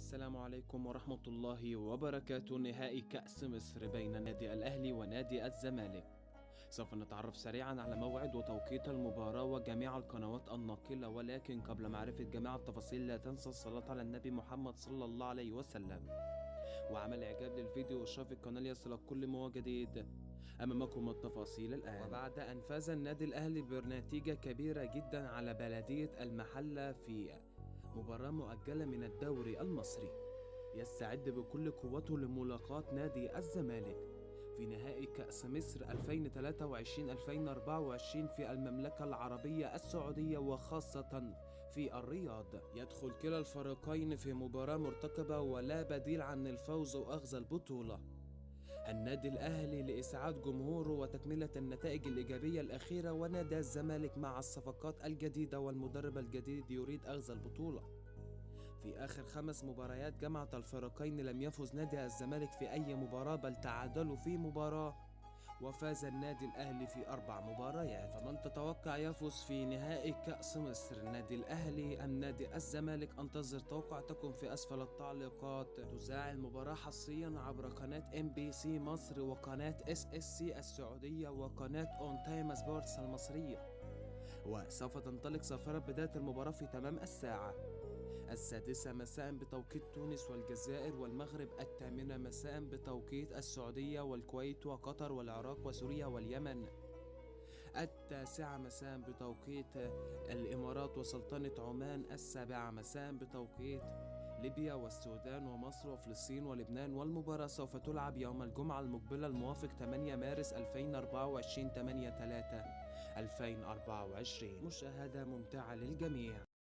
السلام عليكم ورحمة الله وبركاته. نهائي كأس مصر بين نادي الأهلي ونادي الزمالك. سوف نتعرف سريعا على موعد وتوقيت المباراة وجميع القنوات الناقلة، ولكن قبل معرفة جميع التفاصيل لا تنسى الصلاة على النبي محمد صلى الله عليه وسلم وعمل إعجاب للفيديو واشتراك في القناة ليصلك كل ما هو جديد. أمامكم التفاصيل الآن. وبعد أن فاز النادي الأهلي بنتيجة كبيرة جدا على بلدية المحلة في مباراة مؤجلة من الدوري المصري، يستعد بكل قوته لملاقاة نادي الزمالك في نهائي كأس مصر 2023-2024 في المملكة العربية السعودية وخاصة في الرياض. يدخل كلا الفريقين في مباراة مرتقبة ولا بديل عن الفوز وأخذ البطولة. النادي الأهلي لإسعاد جمهوره وتكملة النتائج الإيجابية الأخيرة، ونادي الزمالك مع الصفقات الجديدة والمدرب الجديد يريد أخذ البطولة. في آخر 5 مباريات جمعت الفريقين لم يفز نادي الزمالك في أي مباراة، بل تعادلوا في مباراة، وفاز النادي الأهلي في 4 مباريات. فمن تتوقع يفوز في نهائي كأس مصر، نادي الأهلي أم نادي الزمالك؟ انتظر توقعاتكم في أسفل التعليقات. تذاع المباراة حصريا عبر قناة MBC مصر وقناة SSC السعودية وقناة أون تايم سبورتس المصرية، وسوف تنطلق صافرة بداية المباراة في تمام الساعة 6 مساء بتوقيت تونس والجزائر والمغرب، 8 مساء بتوقيت السعودية والكويت وقطر والعراق وسوريا واليمن، 9 مساء بتوقيت الإمارات وسلطنة عمان، 7 مساء بتوقيت ليبيا والسودان ومصر وفلسطين ولبنان. والمباراة سوف تلعب يوم الجمعة المقبلة الموافق 8 مارس 2024 8/3/2024. مشاهدة ممتعة للجميع.